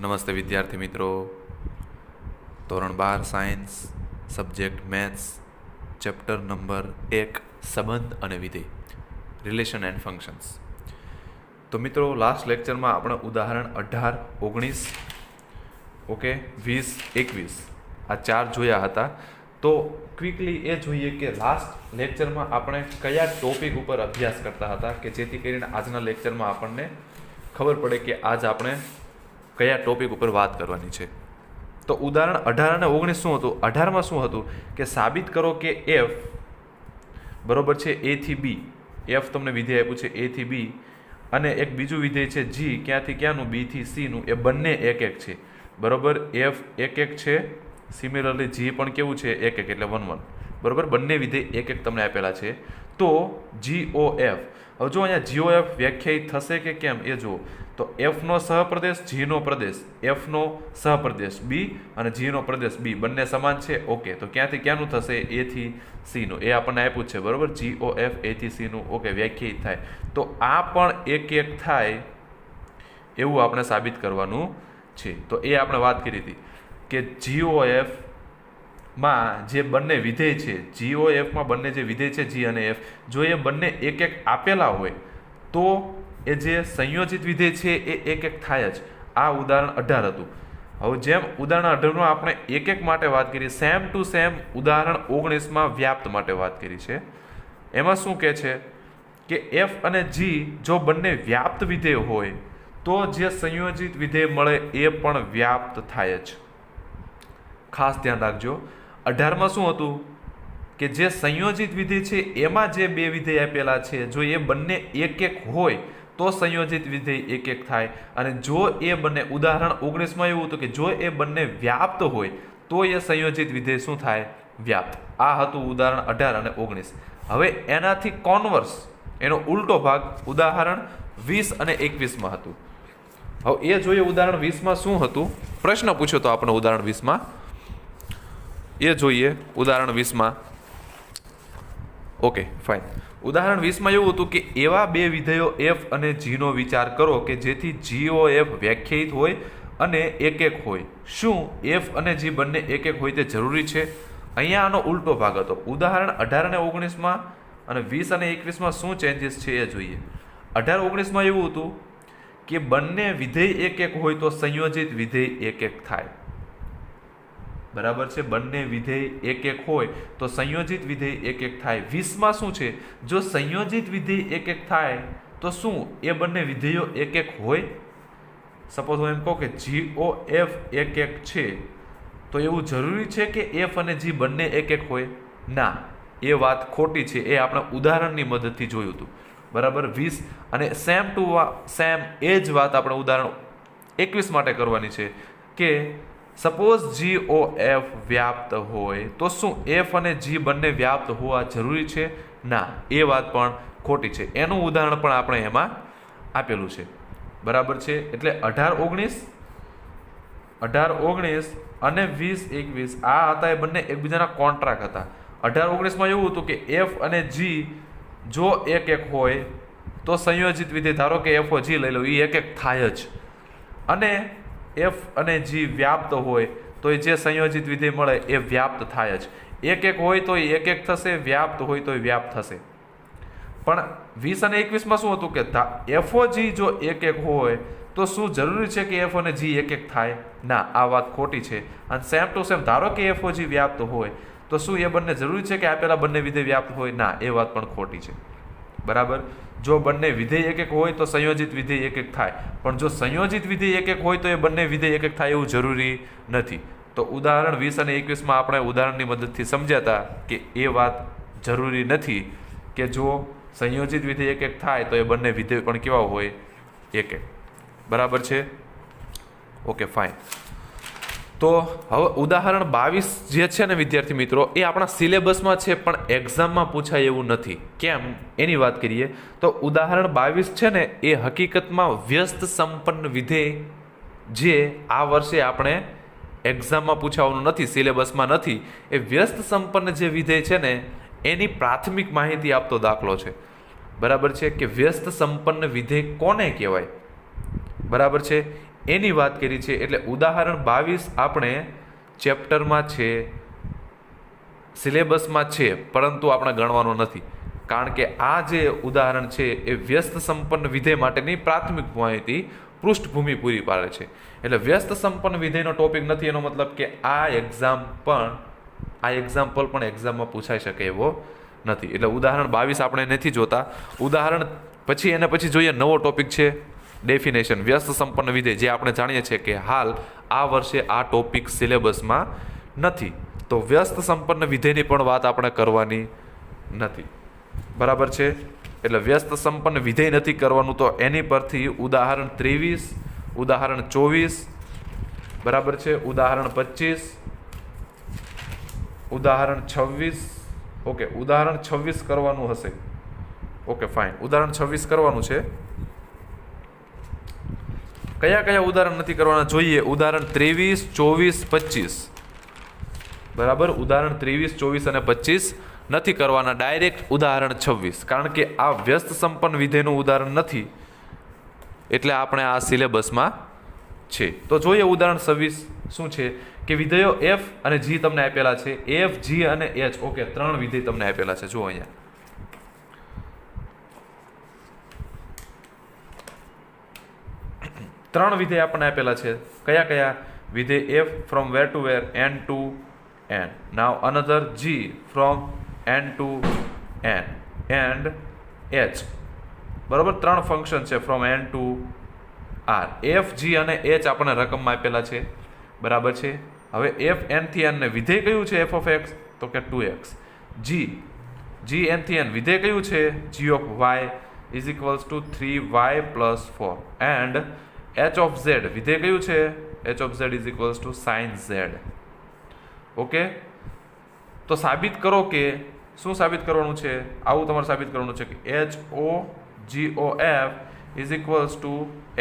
નમસ્તે વિદ્યાર્થી મિત્રો. ધોરણ 12 science subject maths chapter number 1 સંબંધ અને વિધેય રિલેશન એન્ડ ફંક્શન્સ. તો મિત્રો લાસ્ટ લેક્ચરમાં આપણે ઉદાહરણ 18, 19, ઓકે 20, 21 આ ચાર જોયા હતા. તો ક્વિકલી એ જોઈએ કે લાસ્ટ લેક્ચરમાં આપણે કયા ટોપિક ઉપર અભ્યાસ કરતા હતા કે જેથી કરીને આજના લેક્ચરમાં આપણને ખબર પડે કે આજ આપણે કયા ટોપિક ઉપર વાત કરવાની છે. તો ઉદાહરણ 18 અને 19 શું હતું? 18માં શું હતું કે સાબિત કરો કે એફ બરોબર છે એ થી બી. એફ તમને વિધેય આપ્યું છે એ થી બી અને એક બીજું વિધેય છે જી ક્યાંથી ક્યાંનું બી થી સીનું, એ બંને એક એક છે બરોબર. એફ એક એક છે, સિમિલરલી જી પણ કેવું છે એક એક, એટલે 1 1 બરોબર. બંને વિધેય એક એક તમને આપેલા છે. તો GOF, હવે જો અહીંયા GOF વ્યાખ્યાયિત થશે કે કેમ એ જુઓ. તો એફનો સહપ્રદેશ, જીનો પ્રદેશ, એફનો સહપ્રદેશ બી અને જીનો પ્રદેશ બી બંને સમાન છે. ઓકે, તો ક્યાંથી ક્યાંનું થશે? એ થી સીનું. એ આપણને આપ્યું છે બરોબર. GOF એ થી સીનું ઓકે વ્યાખ્યાયિત થાય. તો આ પણ એક એક થાય એવું આપણે સાબિત કરવાનું છે. તો એ આપણે વાત કરી હતી કે GOF માં જે બંને વિધેય છે, GOF માં બંને જે વિધેય છે જી અને એફ, જો એ બંને એક એક આપેલા હોય તો એ જે સંયોજિત વિધેય છે એ એક એક થાય જ. આ ઉદાહરણ 18 હતું. હવે જેમ ઉદાહરણ 18માં આપણે એક એક માટે વાત કરી, સેમ ટુ સેમ ઉદાહરણ 19માં વ્યાપ્ત માટે વાત કરી છે. એમાં શું કહે છે કે એફ અને જી જો બંને વ્યાપ્ત વિધેય હોય તો જે સંયોજિત વિધેય મળે એ પણ વ્યાપ્ત થાય જ. ખાસ ધ્યાન રાખજો. 18માં શું હતું કે જે સંયોજિત વિધેય છે એમાં જે બે વિધેય આપેલા છે જો એ બંને એક એક હોય તો સંયોજિત વિધેય એક એક થાય. અને જો એ બંને, ઉદાહરણ 19માં એવું હતું કે જો એ બંને વ્યાપ્ત હોય તો એ સંયોજિત વિધેય શું થાય? વ્યાપ્ત. આ હતું ઉદાહરણ 18 અને 19. હવે એનાથી કોન્વર્સ, એનો ઉલટો ભાગ ઉદાહરણ 20 અને 21માં હતું. હવે એ જોઈએ ઉદાહરણ 20માં શું હતું. પ્રશ્ન પૂછ્યો તો આપણે ઉદાહરણ 20માં, એ જોઈએ ઉદાહરણ 20માં. Okay fine. ઉદાહરણ 20માં એવું હતું કે એવા બે વિધેયો એફ અને જીનો વિચાર કરો કે જેથી GOF વ્યાખ્યાયિત હોય અને એક એક હોય. શું એફ અને જી બંને એક એક હોય તે જરૂરી છે? અહીંયા આનો ઉલટો ભાગ હતો. ઉદાહરણ 18 અને 19માં અને 20 અને 21માં શું ચેન્જીસ છે એ જોઈએ. 18 19માં એવું હતું કે બંને વિધેય એક એક હોય તો સંયોજિત વિધેય એક એક થાય બરાબર છે. બંને વિધેય એક એક હોય તો સંયોજિત વિધેય એક એક થાય. 20માં શું છે? જો સંયોજિત વિધેય એક એક થાય તો શું એ બંને વિધેયો એક એક હોય? સપોઝ હું એમ કહું કે GOF એક એક છે તો એવું જરૂરી છે કે એફ અને જી બંને એક એક હોય? ના, એ વાત ખોટી છે. એ આપણે ઉદાહરણની મદદથી જોયું હતું બરાબર. 20 અને સેમ ટુ સેમ એ જ વાત આપણે ઉદાહરણ 21 માટે કરવાની છે કે સપોઝ GOF વ્યાપ્ત હોય તો શું એફ અને જી બંને વ્યાપ્ત હોવા જરૂરી છે? ના, એ વાત પણ ખોટી છે. એનું ઉદાહરણ પણ આપણે એમાં આપેલું છે બરાબર છે. એટલે 18 19 અને 20 21 આ હતા એ બંને એકબીજાના કોન્ટ્રાક્ટ હતા. 18 19માં એવું હતું કે એફ અને જી જો એક એક હોય તો સંયોજિત વિધેય, ધારો કે એફ જી લઈ લો, એ એક એક થાય જ. અને એફ અને જી વ્યાપ્ત હોય તો એ જે સંયોજિત વિધેય મળે એ વ્યાપ્ત થાય જ. એક એક હોય તો એ એક એક થશે, વ્યાપ્ત હોય તો એ વ્યાપ્ત થશે. પણ 20 અને 21માં શું હતું કે એફઓજી જો એક એક હોય તો શું જરૂરી છે કે એફ અને જી એક એક થાય? ના, આ વાત ખોટી છે. અને સેમ ટુ સેમ ધારો કે એફઓજી વ્યાપ્ત હોય તો શું એ બંને જરૂરી છે કે આપેલા બંને વિધેય વ્યાપ્ત હોય? ના, એ વાત પણ ખોટી છે બરાબર. જો બંને વિધેય એક એક હોય તો સંયોજિત વિધેય એક એક થાય, પણ જો સંયોજિત વિધેય એક એક હોય તો એ બંને વિધેય એક એક થાય એવું જરૂરી નથી. તો ઉદાહરણ 20 અને 21માં આપણે ઉદાહરણની મદદથી સમજ્યા હતા કે એ વાત જરૂરી નથી કે જો સંયોજિત વિધેય એક એક થાય તો એ બંને વિધેય પણ કેવા હોય? એક એક બરાબર છે. Okay fine. તો હવે ઉદાહરણ 22 જે છે ને વિદ્યાર્થી મિત્રો, એ આપણા સિલેબસમાં છે પણ એક્ઝામમાં પૂછાય એવું નથી. કેમ એની વાત કરીએ તો ઉદાહરણ 22 છે ને એ હકીકતમાં વ્યસ્ત સંપન્ન વિધેય જે આ વર્ષે આપણે એક્ઝામમાં પૂછાવાનું નથી, સિલેબસમાં નથી. એ વ્યસ્ત સંપન્ન જે વિધેય છે ને એની પ્રાથમિક માહિતી આપતો દાખલો છે બરાબર છે. કે વ્યસ્ત સંપન્ન વિધેય કોને કહેવાય? બરાબર છે. એની વાત કરી છે. એટલે ઉદાહરણ 22 આપણે ચેપ્ટરમાં છે, સિલેબસમાં છે, પરંતુ આપણે ગણવાનો નથી, કારણ કે આ જે ઉદાહરણ છે એ વ્યસ્ત સંપન્ન વિધેય માટેની પ્રાથમિક માહિતી પૃષ્ઠભૂમિ પૂરી પાડે છે. એટલે વ્યસ્ત સંપન્ન વિધેયનો ટોપિક નથી, એનો મતલબ કે આ એક્ઝામ્પલ પણ એક્ઝામમાં પૂછાઈ શકે એવો નથી. એટલે ઉદાહરણ 22 આપણે નથી જોતા. ઉદાહરણ પછી જોઈએ નવો ટોપિક છે ડેફિનેશન, વ્યસ્ત સંપન્ન વિધેય, જે આપણે જાણીએ છીએ કે હાલ આ વર્ષે આ ટોપિક સિલેબસમાં નથી. તો વ્યસ્ત સંપન્ન વિધેયની પણ વાત આપણે કરવાની નથી. બરાબર છે. એટલે વ્યસ્ત સંપન્ન વિધેય નથી કરવાનું, તો એની પરથી ઉદાહરણ 23, ઉદાહરણ 24, બરાબર છે, ઉદાહરણ 25, ઉદાહરણ 26, ઓકે, ઉદાહરણ 26 કરવાનું હશે. ઓકે ફાઇન, ઉદાહરણ 26 કરવાનું છે. કયા ઉદાહરણ નથી કરવાના જોઈએ? ઉદાહરણ 23, 24, 25, બરાબર. ઉદાહરણ 23, 24 અને 25 નથી કરવાના, ડાયરેક્ટ ઉદાહરણ 26, કારણ કે આ વ્યસ્ત સંપન્ન વિધેયનું ઉદાહરણ નથી, એટલે આપણે આ સિલેબસમાં છે. તો જોઈએ ઉદાહરણ 26 શું છે કે વિધેયો એફ અને જી તમને આપેલા છે. એફ, જી અને એચ, ઓકે, 3 વિધેય તમને આપેલા છે. જુઓ અહીંયા ત્રણ વિધેય આપણને આપેલા છે. કયા? વિધેય f from where to where, N to N. Now another g from N to N and h. બરોબર, 3 ફંક્શન છે from N to R. F, g અને એચ આપણને રકમમાં આપેલા છે. બરાબર છે. હવે એફ એન થી એન ને વિધેય કયું છે? એફ ઓફ એક્સ, તો કે 2x. જી એન થી એન વિધેય કયું છે? G of y is equals to 3y plus 4. And h of z વિધેય કયું છે? H of z is equals to sine z. Okay, તો સાબિત કરો કે શું સાબિત કરવાનું છે? આવું તમારે સાબિત કરવાનું છે કે h o g o f is equals to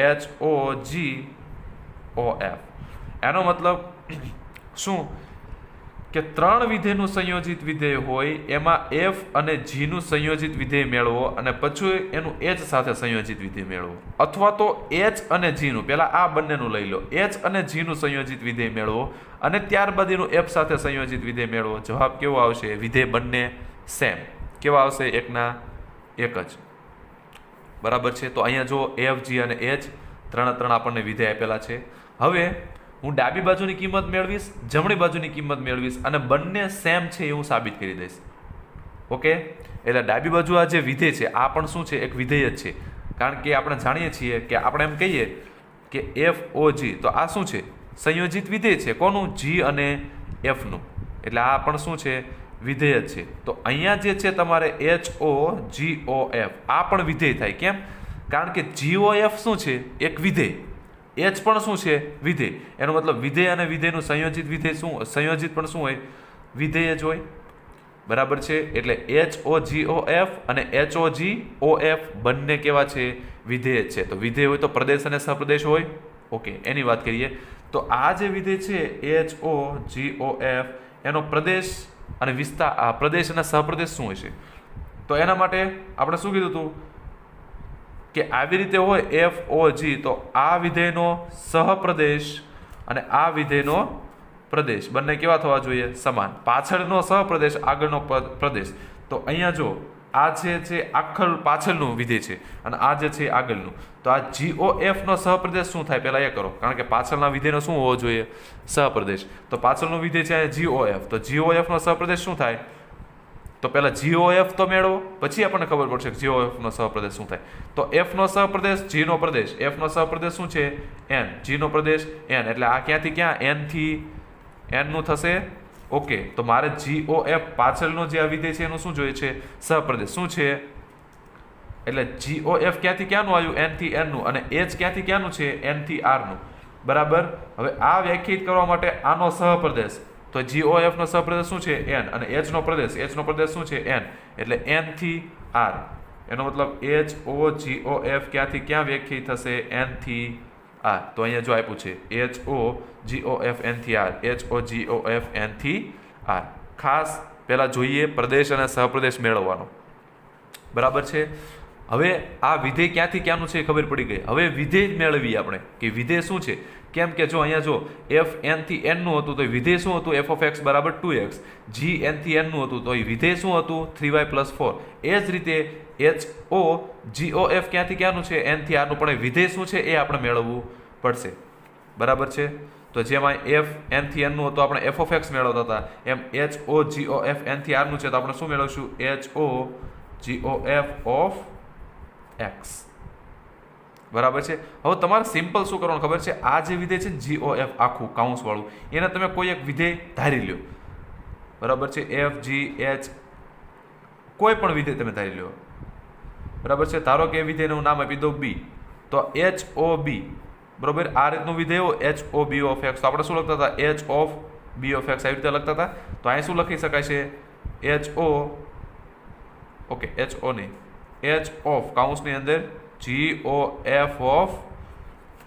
h o g o f. એનો મતલબ શું કે 3 વિધેયનું સંયોજિત વિધેય હોય એમાં એફ અને જી નું સંયોજિત વિધેય મેળવો અને પછી એનું એચ સાથે સંયોજિત વિધેય મેળવો, અથવા તો એચ અને જી નું, પહેલા આ બંનેનું લઈ લો, એચ અને જી નું સંયોજિત વિધેય મેળવો અને ત્યારબાદ એનું એફ સાથે સંયોજિત વિધેય મેળવો. જવાબ કેવો આવશે? વિધેય બંને સેમ. કેવા આવશે? એકના એક જ. બરાબર છે. તો અહીંયા જો એફ, જી અને એચ 3 આપણને વિધેય આપેલા છે. હવે હું ડાબી બાજુની કિંમત મેળવીશ, જમણી બાજુની કિંમત મેળવીશ અને બંને સેમ છે એવું સાબિત કરી દઈશ. ઓકે, એટલે ડાબી બાજુ આ જે વિધેય છે આ પણ શું છે? એક વિધેય જ છે, કારણ કે આપણે જાણીએ છીએ કે આપણે એમ કહીએ કે એફ ઓ જી, તો આ શું છે? સંયોજિત વિધેય છે. કોનું? જી અને એફનું. એટલે આ પણ શું છે? વિધેય જ છે. તો અહીંયા જે છે તમારે H o g o F, આ પણ વિધેય થાય. કેમ? કારણ કે જી ઓ એફ શું છે? એક વિધેય. એચ પણ શું છે? વિધેય. એનો મતલબ વિધેય અને વિધેયનું સંયોજિત વિધેય શું? સંયોજિત પણ શું હોય? વિધેય જ હોય. બરાબર છે. એટલે H o g o F અને H o g o F બંને કેવા છે? વિધેય જ છે. તો વિધેય હોય તો પ્રદેશ અને સહપ્રદેશ હોય. ઓકે, એની વાત કરીએ તો આ જે વિધેય છે H o g o f, એનો પ્રદેશ અને વિસ્તાર, આ પ્રદેશ અને સહપ્રદેશ શું હશે? તો એના માટે આપણે શું કીધું હતું કે આવી રીતે હોય એફ ઓ જી, તો આ વિધેયનો સહપ્રદેશ અને આ વિધેયનો પ્રદેશ બંને કેવા થવા જોઈએ? સમાન. પાછળનો સહપ્રદેશ, આગળનો પ્રદેશ. તો અહીંયા જો આ છે પાછળનું વિધેય છે અને આ જે છે આગળનું, તો આ GOF નો સહપ્રદેશ શું થાય પહેલા એ કરો, કારણ કે પાછળના વિધેયનો શું હોવો જોઈએ? સહપ્રદેશ. તો પાછળનું વિધેય છે GOF, તો GOF નો સહપ્રદેશ શું થાય? તો પહેલા GOF તો મેળવો, પછી આપણને ખબર પડશે કે GOF નો સહપ્રદેશ શું થાય. તો F નો સહપ્રદેશ, G નો પ્રદેશ. F નો સહપ્રદેશ શું છે? N. G નો પ્રદેશ N. એટલે આ ક્યાંથી ક્યાં? N થી N નું થશે. ઓકે, તો મારે GOF પાછળનો જે આ વિધેય છે એનું શું જોઈએ છે? સહપ્રદેશ શું છે? એટલે GOF ક્યાંથી ક્યાંનું આવ્યું? N થી N નું, અને H ક્યાંથી ક્યાંનું છે? N થી R નું. બરાબર. હવે આ વ્યાખ્યાયિત કરવા માટે આનો સહપ્રદેશ, તો GOF નો સહપ્રદેશ શું છે? N, અને H નો પ્રદેશ શું છે? N. એટલે N થી R. એનો મતલબ HOGOF ક્યાંથી ક્યાં વ્યાખ્યાયિત થશે? N થી R. તો અહીંયા જો આપ્યું છે HOGOF N થી R, HOGOF N થી R. ખાસ પહેલા જોઈએ પ્રદેશ અને સહપ્રદેશ મેળવવાનો. બરાબર છે. હવે આ વિધેય ક્યાંથી ક્યાંનું છે એ ખબર પડી ગઈ. હવે વિધેય મેળવીએ આપણે કે વિધેય શું છે. કેમ કે જો અહીંયા જો f n થી n નું હતું તો વિધેય શું હતું f of x બરાબર 2x. g n થી n નું હતું તો વિધેય શું હતું 3y + 4. એ જ રીતે h o g o f ક્યાંથી ક્યાંનું છે n થી r નું, પણ વિધેય શું છે એ આપણે મેળવવું પડશે. બરાબર છે. તો જેમાં f n થી n નું હતું આપણે f of x મેળવતા હતા, એમ h o g o f n થી r નું છે તો આપણે શું મેળવશું h o g o f of x. બરાબર છે. હવે તમારે સિમ્પલ શું કરવાનું ખબર છે, આ જે વિધેય છે g o f આખું કાઉન્સ વાળું, એને તમે કોઈ એક વિધેય ધારી લ્યો. બરાબર છે. f g h કોઈ પણ વિધેય તમે ધારી લ્યો. બરાબર છે. ધારો કે વિધેયનું નામ આપી દો b, તો h o b. બરાબર. આ રીતનું વિધેય હોય h o b of x, તો આપણે શું લખતા હતા h of b of x, આવી રીતે લખતા હતા. તો અહીં શું લખી શકાય છે h o, okay h o નહીં, h of કાઉન્સની અંદર g o f of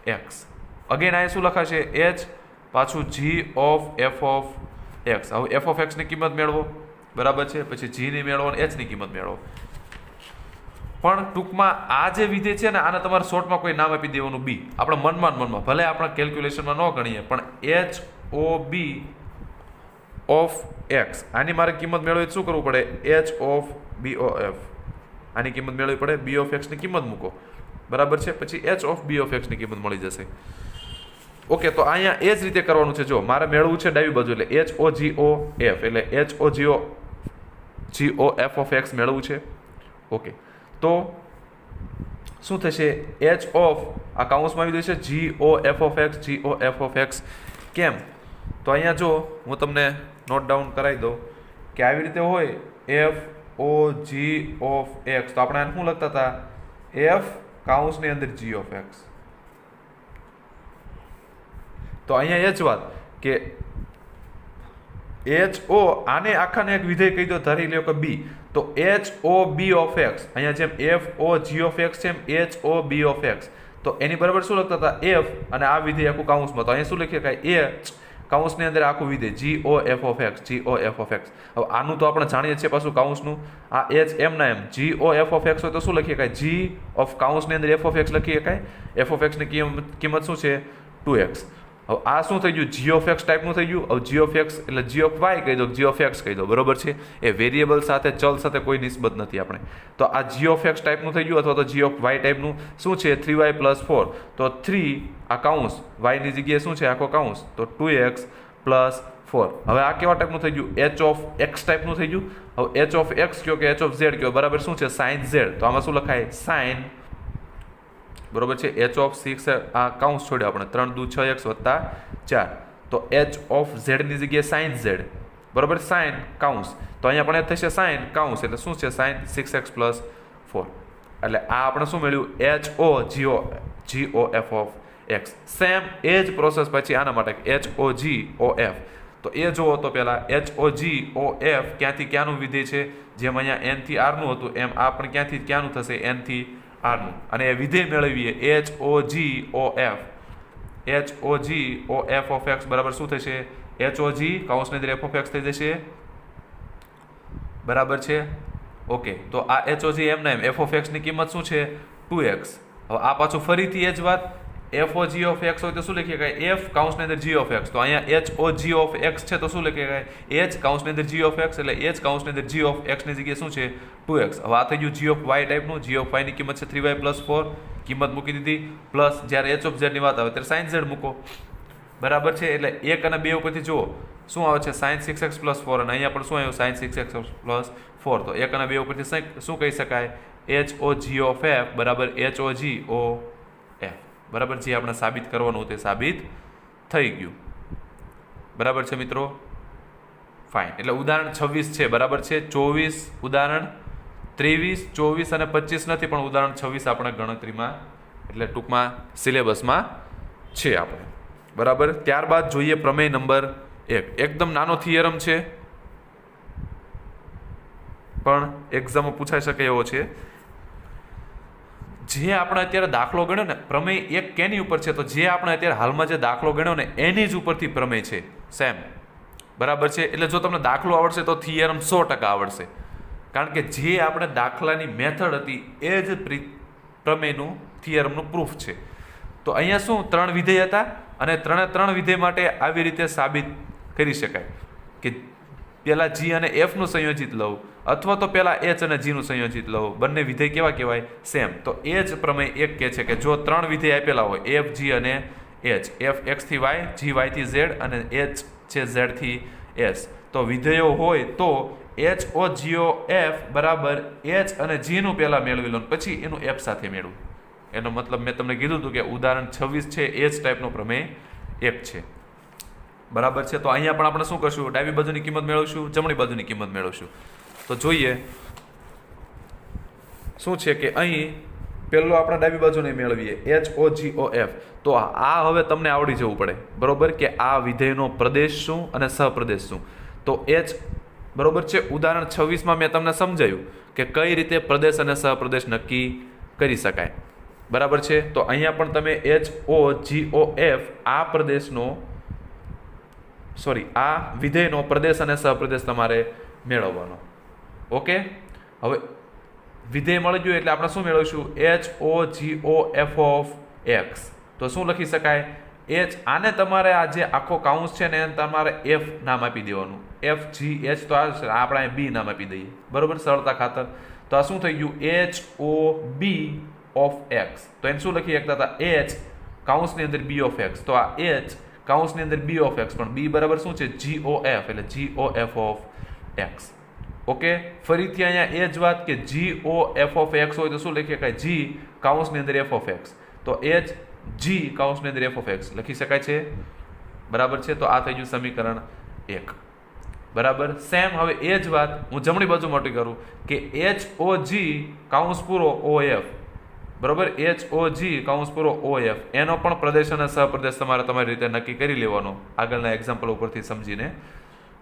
x. Again અહીં શું લખાશે h પાછું g of f of x. હવે f of x ની કિંમત મેળવો. બરાબર છે. પછી g ની મેળવો અને h ની કિંમત મેળવો. પણ ટૂંકમાં આ જે વિધેય છે ને આને તમારે શોર્ટમાં કોઈ નામ આપી દેવાનું b. આપણે મનમાં ભલે આપણે કેલ્ક્યુલેશનમાં ન ગણીએ પણ h o b of x, આની મારે કિંમત મેળવવી શું કરવું પડે h of b o f. આની કિંમત મેળવવી પડે, b of x ની કિંમત મૂકો. બરાબર છે. પછી h of b of x ની કિંમત મળી જશે. ઓકે. તો અહીંયા એ જ રીતે કરવાનું છે. જો મારે મેળવવું છે ડાબી બાજુ, એટલે h o g o f, એટલે h o g o f of x મેળવવું છે. ઓકે. તો શું થશે h of આ કાઉન્સમાં આવી જશે g o f of x, g o f of x. કેમ? તો અહીંયા જો હું તમને નોટ ડાઉન કરાવી દઉં કે આવી રીતે હોય f o g of x, તો આપણે શું લખતા હતા f કાઉન્સની અંદર g of x. તો અહીંયા એ જ વાત કે h o આને આખાને એક વિધેય કહી દો, ધારી લ્યો કે b, તો h o b of x, અહીંયા જેમ f o g of x છે એમ h o b of x. તો એની બરાબર શું લખતા હતા f અને આ વિધેય આખું કાઉન્સમાં, તો અહીંયા શું લખીએ કાંઈ h કાઉન્સની અંદર આખું વિધેય g o f of x, g o f of x. હવે આનું તો આપણે જાણીએ છીએ પાછું કાઉન્સનું, આ h એમ ના એમ g o f of x હોય તો શું લખીએ કાંઈ g of કાઉન્સની અંદર f of x લખીએ કાંઈ. f of x ની કિંમત શું છે 2x. હવે આ શું થઈ ગયું g of x ટાઈપનું થઈ ગયું. હવે g of x એટલે g of y કહી દો, g of x કહી દો. બરોબર છે. એ વેરિયેબલ સાથે ચલ સાથે કોઈ નિસ્બત નથી આપણે. તો આ g of x ટાઈપનું થઈ ગયું, અથવા તો g of y ટાઈપનું શું છે 3y + 4. તો 3 આ કાઉન્સ y ની જગ્યાએ શું છે આખો કાઉન્સ, તો 2x + 4. હવે આ કેવા ટાઈપનું થઈ ગયું h of x ટાઈપનું થઈ ગયું. હવે h of x કયો કે h of z કયો, બરાબર શું છે sin z. તો આમાં શું લખાય sin. બરોબર છે. h of 6 આ કાઉન્સ છોડ્યા આપણે, 3 દુ 6x + 4. તો h of z ની જગ્યાએ sin z. બરોબર. sin કાઉન્સ, તો અહીંયા પણ એ થશે sin કાઉન્સ, એટલે શું છે sin 6x + 4. એટલે આ આપણે શું મળ્યું h o g o f of x. Same એ જ પ્રોસેસ પછી આના માટે h o g o f. તો એ જોવો તો પહેલા h o g o f ક્યાંથી ક્યાંનું વિધેય છે, જેમ અહીંયા n થી r નું હતું એમ આ પણ ક્યાંથી ક્યાંનું થશે n થી r નું. અને એ વિધેય મેળવીએ h o g o f. h o g o f of x બરાબર શું થશે h o g કાઉન્સની અંદર f of x થઈ જશે. બરાબર છે. ઓકે. તો આ h o g એમ ના એમ f of x ની કિંમત શું છે 2x. હવે આ પાછું ફરીથી એ જ વાત f o g of x હોય તો શું લખીએ કાંઈ f કાઉન્સની અંદર g of x. તો અહીંયા h o g of x છે તો શું લખીએ કાંઈ h કાઉન્સની અંદર g of x, એટલે h કાઉન્સની અંદર g of x ની જગ્યાએ શું છે 2x. હવે આ થઈ ગયું g of y ટાઈપનું. g of y ની કિંમત છે 3y + 4, કિંમત મૂકી દીધી. પ્લસ જ્યારે h of z ની વાત આવે ત્યારે sin z મૂકો. બરાબર છે. એટલે 1 અને 2 ઉપરથી જુઓ શું આવે છે sin 6x + 4, અને અહીંયા પણ શું આવ્યું sin 6x + 4. તો 1 અને 2 ઉપરથી શું કહી શકાય h o g of f બરાબર h o g o f. બરાબર. જે આપણે સાબિત કરવાનું તે સાબિત થઈ ગયું. બરાબર છે મિત્રો. ફાઇન. એટલે ઉદાહરણ 26 છે. બરાબર છે. 24 ઉદાહરણ 23, 24 અને 25 નથી, પણ ઉદાહરણ 26 આપણે ગણતરીમાં એટલે ટૂંકમાં સિલેબસમાં છે આપણે. બરાબર. ત્યારબાદ જોઈએ પ્રમેય નંબર 1. એકદમ નાનો થિયરમ છે પણ એક્ઝામમાં પૂછાઈ શકે એવો છે. જે આપણે અત્યારે દાખલો ગણ્યો ને પ્રમેય 1 કેની ઉપર છે, તો જે આપણે અત્યારે હાલમાં જે દાખલો ગણ્યો ને એની જ ઉપરથી પ્રમેય છે. સેમ. બરાબર છે. એટલે જો તમને દાખલો આવડશે તો થિયરમ 100% આવડશે. કારણ કે જે આપણે દાખલાની મેથડ હતી એ જ પ્રમેયનું થિયરમનું પ્રૂફ છે. તો અહીંયા શું 3 વિધેય હતા અને 3 વિધેય માટે આવી રીતે સાબિત કરી શકાય કે પહેલાં જી અને એફનું સંયોજિત લઉં અથવા તો પહેલાં એચ અને જીનું સંયોજિત લઉં. બંને વિધેય કેવા કહેવાય? સેમ. તો એ જ પ્રમેય એક કહે છે કે જો 3 વિધેય આપેલા હોય એફ, જી અને એચ, એફ એક્સ થી વાય, જી વાય થી ઝેડ અને એચ છે ઝેડ થી એસ, તો વિધેયો હોય તો એચ ઓ જીઓ એફ બરાબર એચ અને જીનું પહેલાં મેળવી લો પછી એનું એફ સાથે મેળવું. એનો મતલબ મેં તમને કીધું હતું કે ઉદાહરણ 26 છે એ જ ટાઈપનો પ્રમેય એક છે. બરાબર છે. તો અહીંયા પણ આપણે શું કરશું? ડાબી બાજુની કિંમત મેળવશું, જમણી બાજુની કિંમત મેળવશું. તો જોઈએ શું છે કે અહીં પહેલો આપણે ડાબી બાજુને મેળવીએ H o g o F. તો આ હવે તમને આવડી જવું પડે, બરોબર, કે આ વિધેયનો પ્રદેશ શું અને સહપ્રદેશ શું. તો એચ બરોબર છે. ઉદાહરણ 26માં મેં તમને સમજાયું કે કઈ રીતે પ્રદેશ અને સહપ્રદેશ નક્કી કરી શકાય. બરાબર છે. તો અહીંયા પણ તમે H o g o F આ પ્રદેશનો આ વિધેયનો પ્રદેશ અને સહપ્રદેશ તમારે મેળવવાનો. ઓકે. હવે વિધેય મળી ગયું એટલે આપણે શું મેળવીશું? H o g o f of x. તો શું લખી શકાય? એચ. આને તમારે આ જે આખો કાઉન્સ છે ને એને તમારે એફ નામ આપી દેવાનું. એફ જી એચ તો આપણે બી નામ આપી દઈએ, બરોબર, સરળતા ખાતર. તો આ શું થઈ ગયું? H o b of x. તો એને શું લખી શકતા હતા? એચ કાઉન્સની અંદર બી ઓફ એક્સ. તો આ એચ કાઉન્સની અંદર બી ઓફ એક્સ, પણ બી બરાબર શું છે? જી ઓ એફ, એટલે g o f of x. Okay. ફરીથી અહીંયા એ જ વાત કે g o f of x હોય તો શું લખી શકાય? જી કાઉન્સની અંદર એફ ઓફ એક્સ. તો એચ જી કાઉન્સની અંદર એફ ઓફ એક્સ લખી શકાય છે. બરાબર છે. તો આ થઈ ગયું સમીકરણ 1. બરાબર. સેમ હવે એ જ વાત હું જમણી બાજુ મોટી કરું કે એચ ઓ જી કાઉન્સ પૂરો ઓ એફ, બરોબર, એચ ઓ જી કાઉન્સ પૂરો ઓ એફ, એનો પણ પ્રદેશ અને સહપ્રદેશ તમારી રીતે નક્કી કરી લેવાનો આગળના એક્ઝામ્પલ ઉપરથી સમજીને.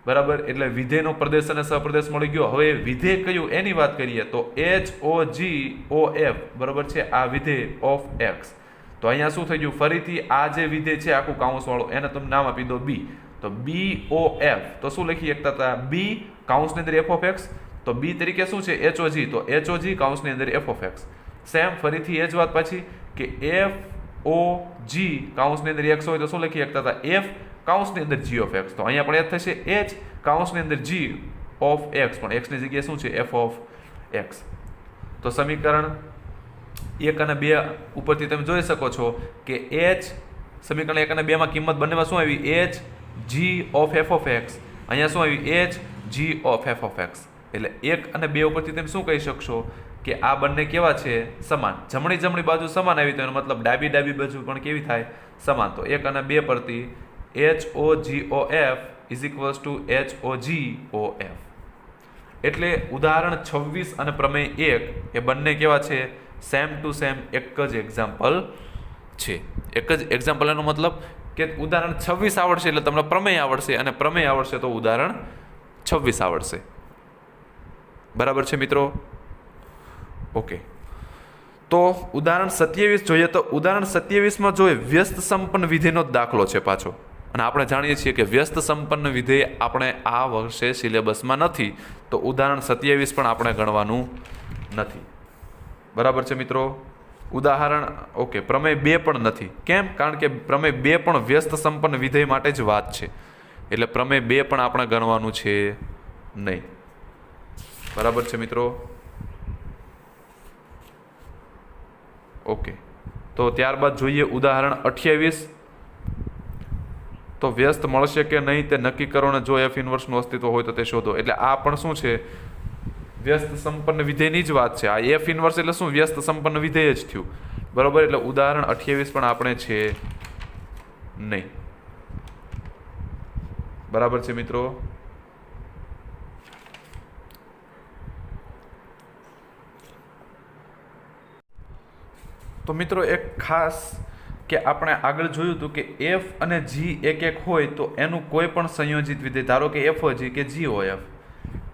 બરાબર. એટલે વિધેયનો પ્રદેશ અને સહપ્રદેશ મળી ગયો. હવે વિધેય કયું એની વાત કરીએ તો H o g o F, બરોબર છે, આ વિધેય ઓફ એક્સ. તો અહીંયા શું થઈ ગયું? ફરીથી આ જે વિધેય છે આખું કાઉન્સ વાળું એને તમે નામ આપી દો બી. તો બી ઓ એફ. તો શું લખી શકતા હતા? બી કાઉન્સની અંદર એફ ઓફ એક્સ. તો બી તરીકે શું છે? એચ ઓ જી. તો એચ ઓ જી કાઉન્સની અંદર એફ ઓફ એક્સ. સેમ ફરીથી એ જ વાત પાછી કે એફ ઓ જી કાઉન્સની અંદર એક્સ હોય તો શું લખી શકતા હતા? એફ કાઉન્સની અંદર જી ઓફ એક્સ. તો અહીંયા પણ એ થશે એચ કાઉન્સની અંદર જી ઓફ એક્સ, પણ એક્સની જગ્યાએ શું છે? F of x. તો સમીકરણ 1 અને 2 ઉપરથી તમે જોઈ શકો છો કે એચ સમીકરણ 1 અને 2 માં કિંમત બંનેમાં શું આવી? H g of f of x. અહીંયા શું આવી? H g of f of x. એટલે 1 અને 2 ઉપરથી તમે શું કહી શકશો કે આ બંને કેવા છે? સમાન. જમણી બાજુ સમાન આવી તો એનો મતલબ ડાબી બાજુ પણ કેવી થાય? સમાન. તો 1 અને 2 પરથી h o g o f is equals to h o g o f. એટલે ઉદાહરણ 26 અને પ્રમેય 1 એ બંને કેવા છે? સેમ ટુ સેમ એક જ એક્ઝામ્પલ છે. એક જ એક્ઝામ્પલ એનો મતલબ કે ઉદાહરણ 26 આવડશે એટલે તમને પ્રમેય આવડશે અને પ્રમેય આવડશે તો ઉદાહરણ 26 આવડશે. બરાબર છે મિત્રો? ઓકે. તો ઉદાહરણ 27 જોઈએ તો ઉદાહરણ 27માં જોઈએ વ્યસ્ત સંપન્ન વિધેયનો દાખલો છે પાછો. અને આપણે જાણીએ છીએ કે વ્યસ્ત સંપન્ન વિધેય આપણે આ વર્ષે સિલેબસમાં નથી, તો ઉદાહરણ 27 પણ આપણે ગણવાનું નથી. બરાબર છે મિત્રો? ઉદાહરણ ઓકે પ્રમેય 2 પણ નથી. કેમ? કારણ કે પ્રમેય 2 પણ વ્યસ્ત સંપન્ન વિધેય માટે જ વાત છે, એટલે પ્રમેય 2 પણ આપણે ગણવાનું છે નહીં. બરાબર છે મિત્રો? ઓકે. તો ત્યારબાદ જોઈએ ઉદાહરણ 28. તો વ્યસ્ત મળશે કે નહીં તે નક્કી કરો અને જો એફ ઇન્વર્સનું અસ્તિત્વ હોય તો તે શોધો. એટલે આ પણ શું છે? વ્યસ્ત સંપન્ન વિધેયની જ વાત છે. આ એફ ઇન્વર્સ એટલે શું? વ્યસ્ત સંપન્ન વિધેય જ થયું. બરોબર. એટલે ઉદાહરણ 28 પણ આપણે છે નહીં. બરાબર છે મિત્રો? તો મિત્રો એક ખાસ કે આપણે આગળ જોયું હતું કે એફ અને જી એક હોય તો એનું કોઈ પણ સંયોજિત વિધેય, ધારો કે એફ જી કે જી ઓ એફ,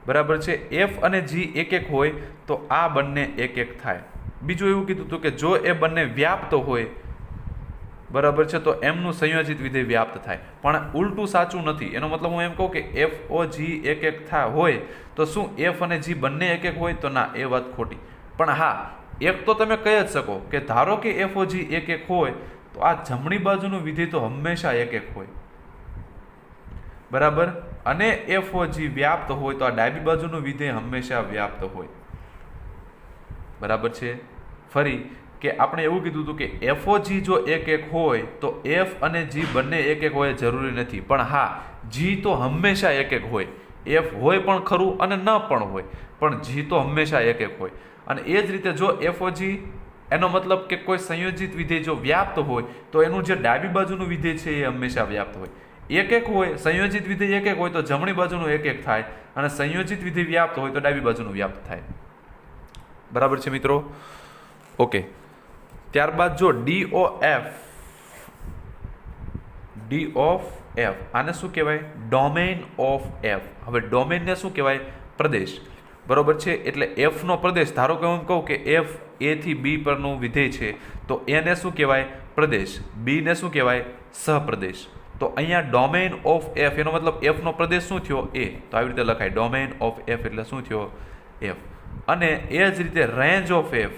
બરાબર છે, એફ અને જી એક હોય તો આ બંને એક થાય. બીજું એવું કીધું હતું કે જો એ બંને વ્યાપ્ત હોય બરાબર છે, તો એમનું સંયોજિત વિધેય વ્યાપ્ત થાય. પણ ઉલટું સાચું નથી. એનો મતલબ હું એમ કહું કે એફ ઓ જી એક એક હોય તો શું એફ અને જી બંને એક એક હોય? તો ના, એ વાત ખોટી. પણ હા, એક તો તમે કહી જ શકો કે ધારો કે એફ ઓ જી એક એક હોય તો આ જમણી બાજુનું વિધેય તો હંમેશા એક એક હોય. બરાબર. અને એફ ઓ જી વ્યાપ્ત હોય તો આ ડાબી બાજુનું વિધેય હંમેશા વ્યાપ્ત હોય. બરાબર છે. ફરી કે આપણે એવું કીધું હતું કે એફ ઓ જી જો એક એક હોય તો એફ અને જી બંને એક એક હોય જરૂરી નથી. પણ હા, જી તો હંમેશા એક એક હોય. એફ હોય પણ ખરું અને ન પણ હોય, પણ જી તો હંમેશા એક એક હોય. અને એ જ રીતે જો એફ ઓ જી, એનો મતલબ કે કોઈ સંયોજિત વિધેય જો વ્યાપ્ત હોય તો એનું જે ડાબી બાજુનું વિધેય છે એ હંમેશા વ્યાપ્ત હોય. એક એક હોય, સંયોજિત વિધેય એક એક હોય તો જમણી બાજુનું એક એક થાય, અને સંયોજિત વિધેય વ્યાપ્ત હોય તો ડાબી બાજુનું વ્યાપ્ત થાય. બરાબર છે મિત્રો? ઓકે. ત્યારબાદ જો ડી ઓફ એફ, આને શું કહેવાય? Domain of F. હવે ડોમેનને શું કહેવાય? પ્રદેશ. બરોબર છે. એટલે એફ નો પ્રદેશ, ધારો કે હું કહું કે એફ એ થી બી પરનું વિધેય છે તો એને શું કહેવાય? પ્રદેશ. બી ને શું કહેવાય? સહપ્રદેશ. તો અહીંયા ડોમેન ઓફ એફ, એનો મતલબ એફ નો પ્રદેશ શું થયો? એ. તો આવી રીતે લખાય, ડોમેન ઓફ એફ એટલે શું થયો? એફ. અને એ જ રીતે રેન્જ ઓફ એફ,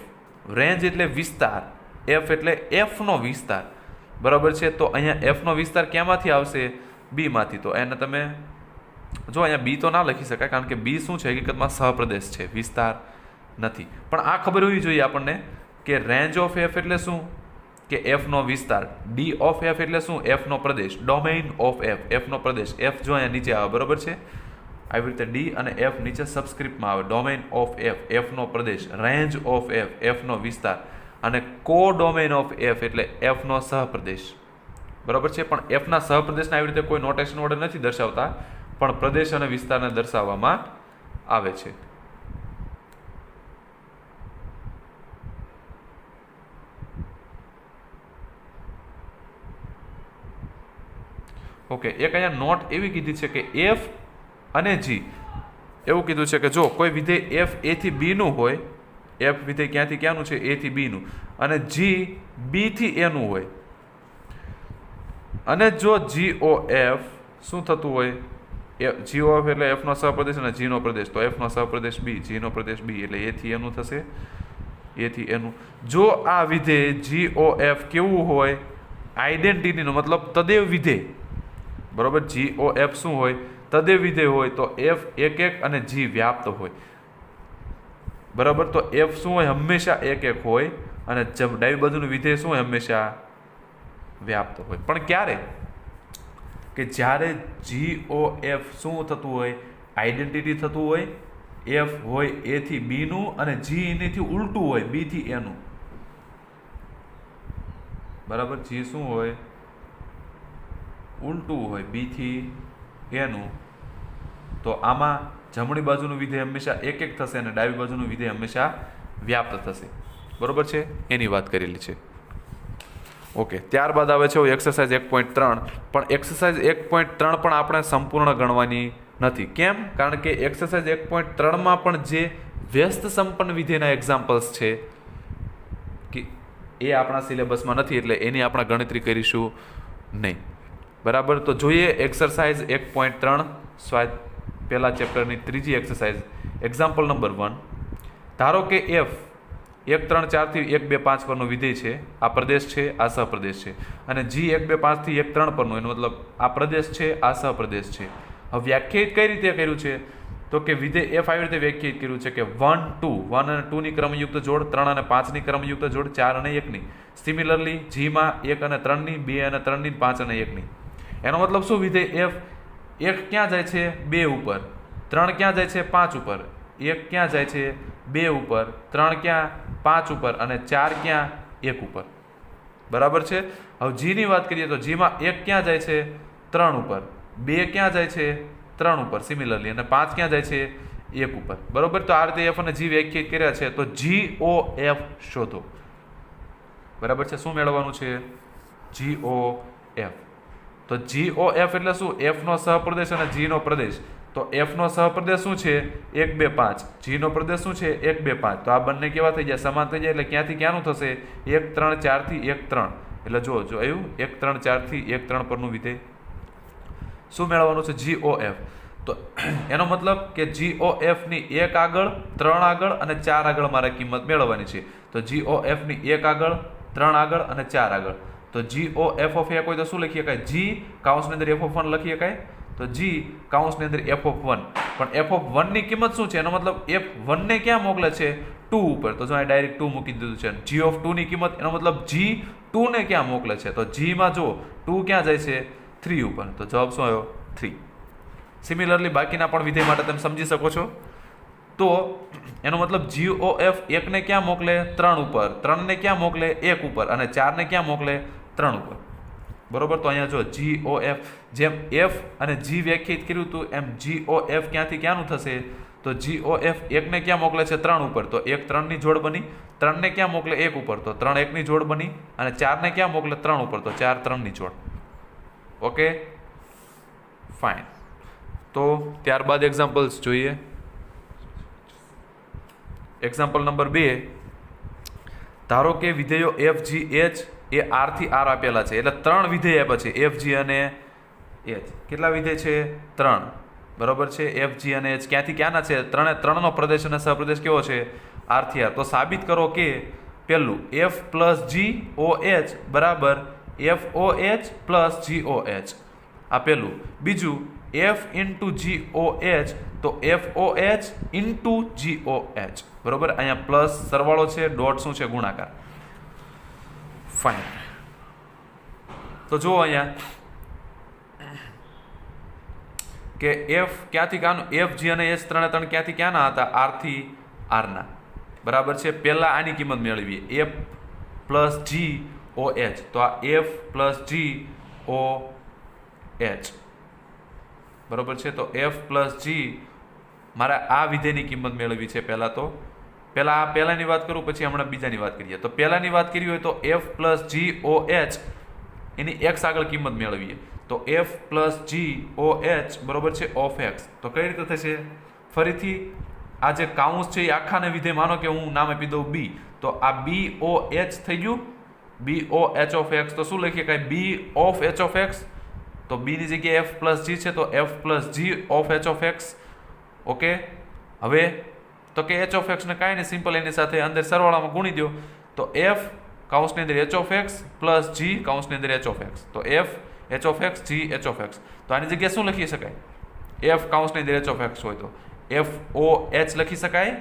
રેન્જ એટલે વિસ્તાર, એફ એટલે એફ નો વિસ્તાર. બરાબર છે. તો અહીંયા એફ નો વિસ્તાર ક્યાંમાંથી આવશે? બી માંથી. તો એને તમે જો અહીંયા બી તો ના લખી શકાય, કારણ કે બી શું છે? હકીકતમાં સહપ્રદેશ છે, વિસ્તાર નથી. પણ આ ખબર હોવી જોઈએ આપણને કે રેન્જ ઓફ એફ એટલે શું? કે એફ નો વિસ્તાર. ડી ઓફ એફ એટલે શું? F no Pradesh. Domain of F, F no Pradesh. F જો અહીંયા નીચે આવે, બરોબર છે, આવી રીતે ડી અને એફ નીચે સબસ્ક્રિપ્ટમાં આવે. Domain of F, F no Pradesh. Range of F, F નો વિસ્તાર. અને કો ડોમેઇન ઓફ એફ એટલે એફ નો સહપ્રદેશ. બરોબર છે. પણ એફ ના સહપ્રદેશને આવી રીતે કોઈ નોટેશન વડે નથી દર્શાવતા, પણ પ્રદેશ અને વિસ્તારને દર્શાવવામાં આવે છે. ઓકે. એક અહીંયા નોટ એવી કીધી છે કે એફ અને જી, એવું કીધું છે કે જો કોઈ વિધેય એફ એ થી બી નું હોય, એફ વિધેય ક્યાંથી ક્યાંનું છે? એ થી બી નું, અને જી બી થી એ નું હોય, અને જો જી ઓ એફ શું થતું હોય? જી ઓ એફ એટલે એફ નો સહપ્રદેશ અને જી નો પ્રદેશ. તો એફ નો સહપ્રદેશ બી, જી નો પ્રદેશ બી, એટલે એ થી એનું થશે, એ થી એનું. જો આ વિધેય જી ઓ એફ કેવું હોય? આઈડેન્ટિટીનો મતલબ તદેવ વિધેય. બરોબર. જી ઓ એફ શું હોય? તદેવ વિધેય હોય. તો એફ એક એક અને જી વ્યાપ્ત હોય. બરાબર. તો એફ શું હોય? હંમેશા એક એક હોય, અને ડાબી બાજુનું વિધેય શું હોય? હંમેશા વ્યાપ્ત હોય. પણ ક્યારે? કે જ્યારે જી ઓ એફ શું થતું હોય? આઈડેન્ટિટી થતું હોય. એફ હોય એ થી બી નું, અને જી એનીથી ઉલટું હોય, બી થી એનું. બરાબર. જી શું હોય? ઉલટું હોય, બી થી એનું. તો આમાં જમણી બાજુનું વિધેય હંમેશા એક એક થશે, અને ડાબી બાજુનું વિધેય હંમેશા વ્યાપ્ત થશે. બરોબર છે? એની વાત કરેલી છે. ઓકે. ત્યારબાદ આવે છે એક્સરસાઇઝ 1.3. પણ એક્સરસાઇઝ 1.3 પણ આપણે સંપૂર્ણ ગણવાની નથી. કેમ? કારણ કે એક્સરસાઇઝ 1.3 પણ જે વ્યસ્ત સંપન્ન વિધેયના એક્ઝામ્પલ્સ છે કે એ આપણા સિલેબસમાં નથી, એટલે એની આપણે ગણતરી કરીશું નહીં. બરાબર. તો જોઈએ એક્સરસાઇઝ 1.3 પહેલા ચેપ્ટરની ત્રીજી એક્સરસાઇઝ. Example number 1. ધારો કે એફ 1 3 4 થી 1 2 5 પરનું વિધેય છે, આ પ્રદેશ છે, આ સહપ્રદેશ છે, અને જી 1 2 5 થી 1 3 પરનું, એનો મતલબ આ પ્રદેશ છે, આ સહપ્રદેશ છે. હવે વ્યાખ્યાયિત કઈ રીતે કર્યું છે? તો કે વિધેય એફ આવી રીતે વ્યાખ્યાયિત કર્યું છે કે 1 2 1 અને 2 ની ક્રમયુક્ત જોડ, 3 અને 5 ની ક્રમયુક્ત જોડ, 4 અને 1 ની. સિમિલરલી જીમાં 1 અને 3 ની, 2 અને 3 ની, 5 અને 1 ની. એનો મતલબ શું? વિધેય એફ 1 ક્યાં જાય છે? 2 ઉપર. 3 ક્યાં જાય છે? 5 ઉપર. 1 ક્યાં જાય છે? 2 ઉપર. 3 ક્યાં? 5 ઉપર. અને 4 ક્યાં? 1 ઉપર. બરાબર છે. હવે જી ની વાત કરીએ તો જીમાં 1 ક્યાં જાય છે? 3 ઉપર. 2 ક્યાં જાય છે? 3 ઉપર સિમિલરલી. અને 5 ક્યાં જાય છે? 1 ઉપર. બરોબર. તો આ રીતે એફ અને જી વ્યાખ્યાયિત કર્યા છે. તો જી ઓ એફ શોધો. બરાબર છે. શું મેળવવાનું છે? જી ઓ એફ. તો જી ઓ એફ એટલે શું? એફ નો સહપ્રદેશ અને જી નો પ્રદેશ. તો એફ નો સહપ્રદેશ શું છે? 1 2 5. જી નો પ્રદેશ શું છે? 1 2 5. તો આ બંને કેવા થઈ જાય? સમાન થઈ જાય. એટલે ક્યાંથી ક્યાંનું થશે? 1 3 4 થી 1 3. એટલે જો આવ્યું 1 3 4 થી 1 3 પરનું વિધેય. શું મેળવવાનું છે? GOF. તો એનો મતલબ કે GOF ની 1 આગળ 3 આગળ અને 4 આગળ મારે કિંમત મેળવવાની છે. તો GOF ની 1 આગળ 3 આગળ અને 4 આગળ. તો GOF ઓફ A કોઈ તો શું લખી શકાય? G કૌંસની અંદર F(1) લખી શકાય. તો G કૌંસની અંદર F(1). પણ F(1) ની કિંમત શું છે? એનો મતલબ F(1) ને ક્યાં મોકલે છે? 2 ઉપર. તો જો અહીં ડાયરેક્ટ 2 મૂકી દીધું છે. G(2) ની કિંમત એનો મતલબ G(2) ને ક્યાં મોકલે છે? તો G માં જો 2 ક્યાં જાય છે? 3 ઉપર. તો જવાબ શું આવ્યો? 3. સિમિલરલી બાકીના પણ વિધેય માટે તમે સમજી શકો છો. તો એનો મતલબ GOF 1 ને ક્યાં મોકલે? 3 ઉપર. 3 ને ક્યાં મોકલે? 1 ઉપર. અને 4 ને ક્યાં મોકલે? 3 ઉપર. બરોબર. તો અહીંયા જો GOF જેમ F અને G વ્યાખ્યાયિત કર્યું હતું એમ GOF ક્યાંથી ક્યાંનું થશે? તો GOF 1 ને ક્યાં મોકલે છે? 3 ઉપર. તો 1 3 ની જોડ બની. 3 ને ક્યાં મોકલે? 1 ઉપર. તો 3 1 ની જોડ બની. અને 4 ને ક્યાં મોકલે? 3 ઉપર. તો 4 3 ની જોડ. Okay, fine. તો ત્યારબાદ એક્ઝામ્પલ્સ જોઈએ. Example number 2. ધારો કે વિધેયો F G H એ R થી R આપેલા છે. એટલે 3 વિધેય આપ્યા છે, F G અને H. કેટલા વિધેય છે? 3. બરોબર છે. F G અને H ક્યાંથી ક્યાંના છે? 3 નો પ્રદેશ અને સહપ્રદેશ કેવો છે? R થી R. તો સાબિત કરો કે પહેલું F પ્લસ GOH બરાબર FOH પ્લસ GOH. આ પહેલું. બીજું F ઇન્ટુ GOH તો FOH ઇન્ટુ GOH. બરોબર. અહીંયા પ્લસ સરવાળો છે, ડોટ શું છે? ગુણાકાર. ફાઇન. તો જુઓ અહીંયા કે F ક્યાંથી ક્યાંનું? F G અને H 3 ક્યાંથી ક્યાંના હતા? R થી R ના. બરાબર છે. પહેલા આની કિંમત મેળવીએ. F plus GOH. તો આ F પ્લસ GOH. બરોબર છે. તો F પ્લસ G મારે આ વિધેયની કિંમત મેળવવી છે. પહેલાની વાત કરું, પછી હમણાં બીજાની વાત કરીએ. તો પહેલાની વાત કરી હોય તો F પ્લસ GOH એની x આગળ કિંમત મેળવીએ. તો F પ્લસ GOH બરોબર છે ઓફ x. તો કઈ રીતે થશે? ફરીથી આ જે કાઉન્સ છે એ આખાને વિધેય માનો કે હું નામ આપી દઉં B. તો આ BOH થઈ ગયું. BOH of x. તો શું લખીએ? કાંઈ B of h of x. તો B ની જગ્યાએ F પ્લસ G છે. તો F plus G of h of x. Okay. હવે તો કે h ઓફ x ને કાંઈ નહીં, સિમ્પલ એની સાથે અંદર સરવાળામાં ગુણી દો. તો F કૌંસની અંદર h of x plus G કૌંસની અંદર h ઓફ x. તો F h of x G h of x. તો આની જગ્યાએ શું લખી શકાય? F કૌંસની અંદર h ઓફ x હોય તો FOH લખી શકાય.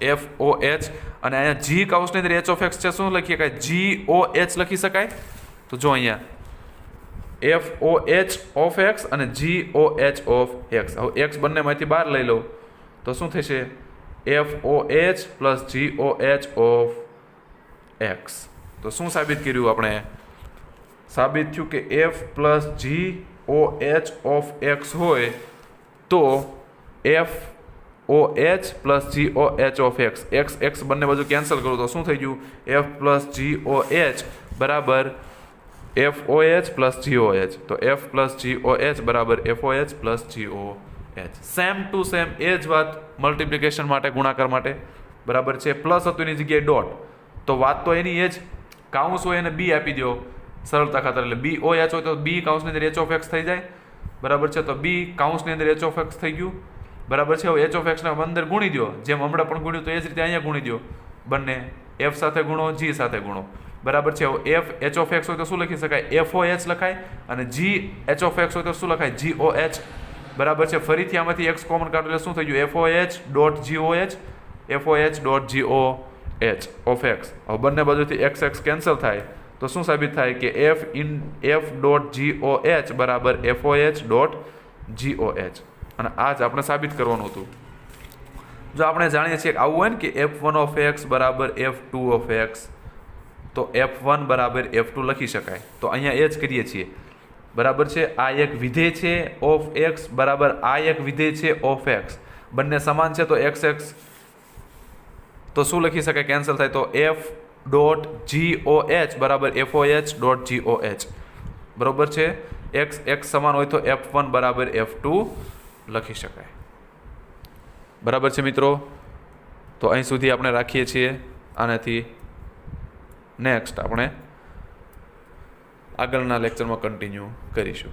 FOH. અને અહીંયા G કૌંસની અંદર h ઓફ x છે, શું લખી શકાય? GOH લખી શકાય. તો જો અહીંયા FOH ઓફ x અને GOH ઓફ x. હવે x બંનેમાંથી બહાર લઈ લો તો શું થશે? FOH plus GOH of x. તો શું સાબિત કર્યું આપણે? સાબિત થયું કે F plus GOH of x હોય તો FOH plus GOH of x. x બંને બાજુ કેન્સલ કરું તો શું થઈ ગયું? F પ્લસ GOH બરાબર FOH પ્લસ GOH. તો F પ્લસ GOH બરાબર FOH plus GOH. Same to same એ જ વાત મલ્ટિપ્લિકેશન માટે, ગુણાકાર માટે. બરાબર છે. પ્લસ હતું એની જગ્યાએ ડોટ. તો વાત તો એની એ જ. કાઉન્સ હોય એને B આપી દો સરળતા ખાતર. એટલે BOH હોય તો B કાઉન્સની અંદર h ઓફ x થઈ જાય. બરાબર છે. તો B કાઉન્સની અંદર h ઓફ x થઈ ગયું. બરાબર છે. હવે h ઓફ x ના અંદર ગુણી દો. જેમ હમણાં પણ ગુણ્યું તો એ જ રીતે અહીંયા ગુણી દો. બંને F સાથે ગુણો, G સાથે ગુણો. બરાબર છે. હવે F h ઓફ x હોય તો શું લખી શકાય? FOH લખાય. અને G h ઓફ x હોય તો શું લખાય? GOH. બરાબર છે. ફરીથી આમાંથી x કોમન કાઢો એટલે શું થઈ ગયું? FOH dot GOH. FOH dot GOH of x. હવે બંને બાજુથી x કેન્સલ થાય તો શું સાબિત થાય? કે F ડોટ GOH બરાબર FOH ડોટ GOH. અને આ જ આપણે સાબિત કરવાનું હતું. જો આપણે જાણીએ છીએ કે આવું હોય ને કે F1 ઓફ x બરાબર F2 ઓફ x, તો F1 બરાબર F2 લખી શકાય. તો અહીંયા એ જ કરીએ છીએ. બરાબર છે. આ એક વિધેય છે ઓફ x બરાબર આ એક વિધેય છે ઓફ x. બંને સમાન છે તો x તો શું લખી શકાય? કેન્સલ થાય. તો F ડોટ GOH બરાબર FOH ડોટ GOH. બરાબર છે. x સમાન હોય તો F1 બરાબર F2 લખી શકાય. બરાબર છે મિત્રો. તો અહીં સુધી આપણે રાખીએ છીએ. આનાથી નેક્સ્ટ આપણે આગળના લેક્ચરમાં કન્ટિન્યુ કરીશું.